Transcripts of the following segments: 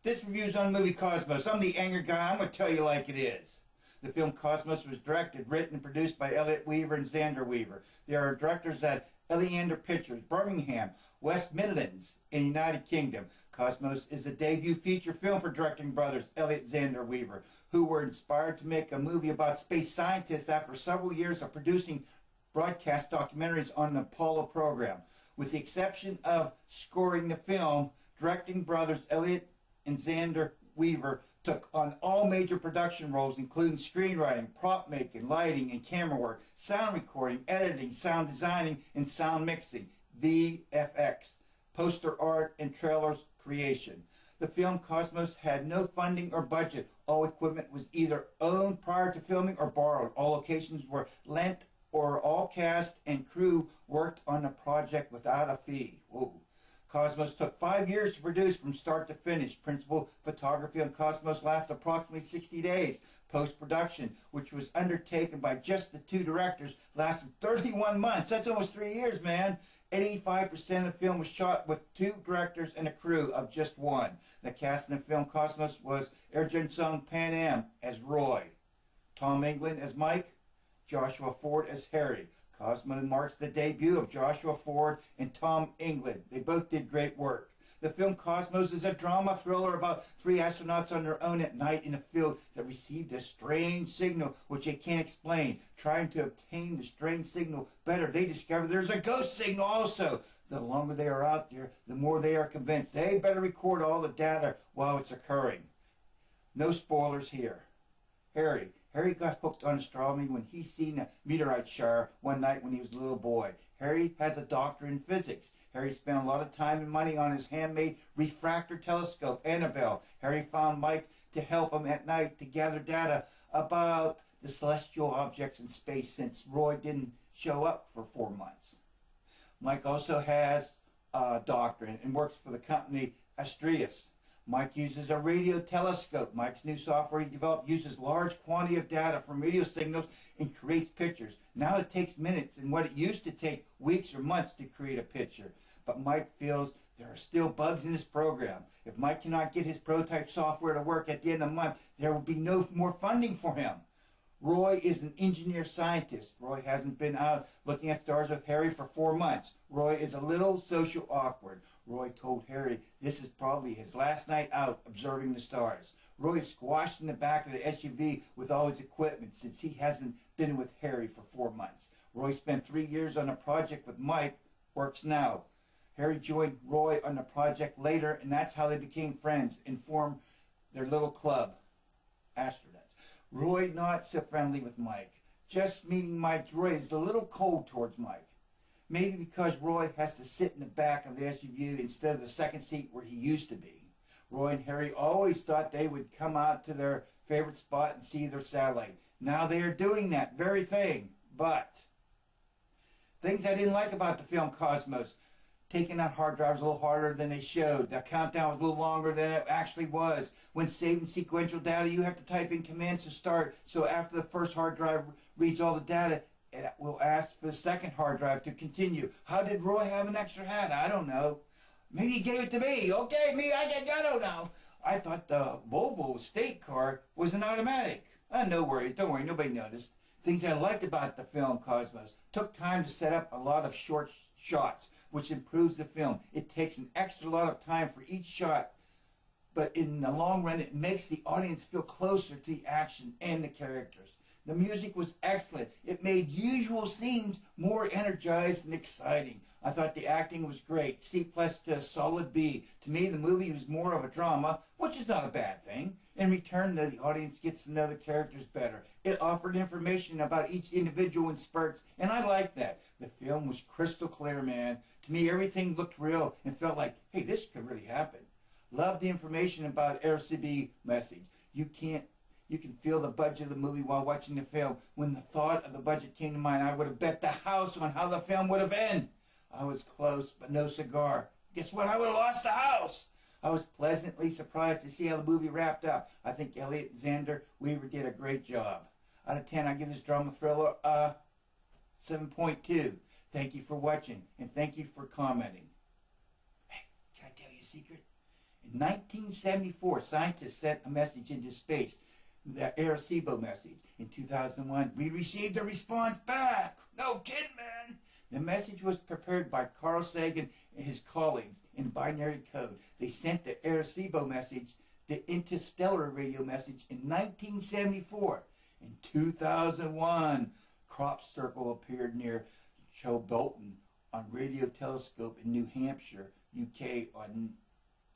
This review's on the movie Cosmos. I'm the angry guy. I'm going to tell you like it is. The film Cosmos was directed, written, and produced by Elliot Weaver and Xander Weaver. They are directors at Eleander Pictures, Birmingham, West Midlands, in the United Kingdom. Cosmos is the debut feature film for directing brothers Elliot Xander Weaver, who were inspired to make a movie about space scientists after several years of producing broadcast documentaries on the Apollo program. With the exception of scoring the film, directing brothers Elliot and Xander Weaver took on all major production roles, including screenwriting, prop making, lighting and camera work, sound recording, editing, sound designing, and sound mixing, VFX, poster art, and trailers creation. The film Cosmos had no funding or budget. All equipment was either owned prior to filming or borrowed. All locations were lent, or all cast and crew worked on the project without a fee. Whoa. Cosmos took 5 years to produce from start to finish. Principal photography on Cosmos lasted approximately 60 days. Post-production, which was undertaken by just the two directors, lasted 31 months. That's almost 3 years, man. 85% of the film was shot with two directors and a crew of just one. The cast in the film Cosmos was Arjun Sung Pan Am as Roy, Tom England as Mike, Joshua Ford as Harry. Cosmos marks the debut of Joshua Ford and Tom England. They both did great work. The film Cosmos is a drama thriller about three astronauts on their own at night in a field that received a strange signal which they can't explain. Trying to obtain the strange signal better, they discover there's a ghost signal also. The longer they are out there, the more they are convinced they better record all the data while it's occurring. No spoilers here. Harry got hooked on astronomy when he seen a meteorite shower one night when he was a little boy. Harry has a doctorate in physics. Harry spent a lot of time and money on his handmade refractor telescope, Annabelle. Harry found Mike to help him at night to gather data about the celestial objects in space since Roy didn't show up for 4 months. Mike also has a doctorate and works for the company Astrius. Mike uses a radio telescope. Mike's new software he developed uses large quantity of data from radio signals and creates pictures. Now it takes minutes and what it used to take weeks or months to create a picture. But Mike feels there are still bugs in his program. If Mike cannot get his prototype software to work at the end of the month, there will be no more funding for him. Roy is an engineer scientist. Roy hasn't been out looking at stars with Harry for 4 months. Roy is a little social awkward. Roy told Harry this is probably his last night out observing the stars. Roy is squashed in the back of the SUV with all his equipment since he hasn't been with Harry for 4 months. Roy spent 3 years on a project with Mike, works now. Harry joined Roy on the project later, and that's how they became friends and formed their little club, Astronauts. Roy not so friendly with Mike. Just meeting Mike, Roy is a little cold towards Mike. Maybe because Roy has to sit in the back of the SUV instead of the second seat where he used to be. Roy and Harry always thought they would come out to their favorite spot and see their satellite. Now they are doing that very thing. But things I didn't like about the film Cosmos. Taking out hard drives a little harder than they showed. The countdown was a little longer than it actually was. When saving sequential data, you have to type in commands to start. So after the first hard drive reads all the data, it will ask for the second hard drive to continue. How did Roy have an extra hat? I don't know. Maybe he gave it to me. Okay, I don't know. I thought the Volvo State car was an automatic. No worries, don't worry, nobody noticed. Things I liked about the film Cosmos. Took time to set up a lot of short shots, which improves the film. It takes an extra lot of time for each shot, but in the long run, it makes the audience feel closer to the action and the characters. The music was excellent. It made usual scenes more energized and exciting. I thought the acting was great. C+ to a solid B. To me, the movie was more of a drama, which is not a bad thing. In return, the audience gets to know the characters better. It offered information about each individual in spurts, and I liked that. The film was crystal clear, man. To me, everything looked real and felt like, hey, this could really happen. Loved the information about RCB message. You can feel the budget of the movie while watching the film. When the thought of the budget came to mind, I would have bet the house on how the film would have ended. I was close, but no cigar. Guess what? I would have lost the house. I was pleasantly surprised to see how the movie wrapped up. I think Elliot Xander Weaver did a great job. Out of 10, I give this drama thriller a 7.2. Thank you for watching, and thank you for commenting. Hey, can I tell you a secret? In 1974, scientists sent a message into space, the Arecibo message. In 2001, we received a response back. No kidding, man. The message was prepared by Carl Sagan and his colleagues in binary code. They sent the Arecibo message, the interstellar radio message, in 1974. In 2001, crop circle appeared near Chilbolton on radio telescope in New Hampshire, UK on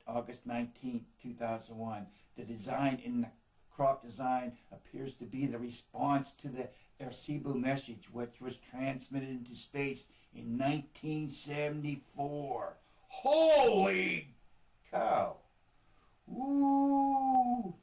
August 19, 2001. The design in the crop design appears to be the response to the Arecibo message, which was transmitted into space in 1974. Holy cow! Ooh!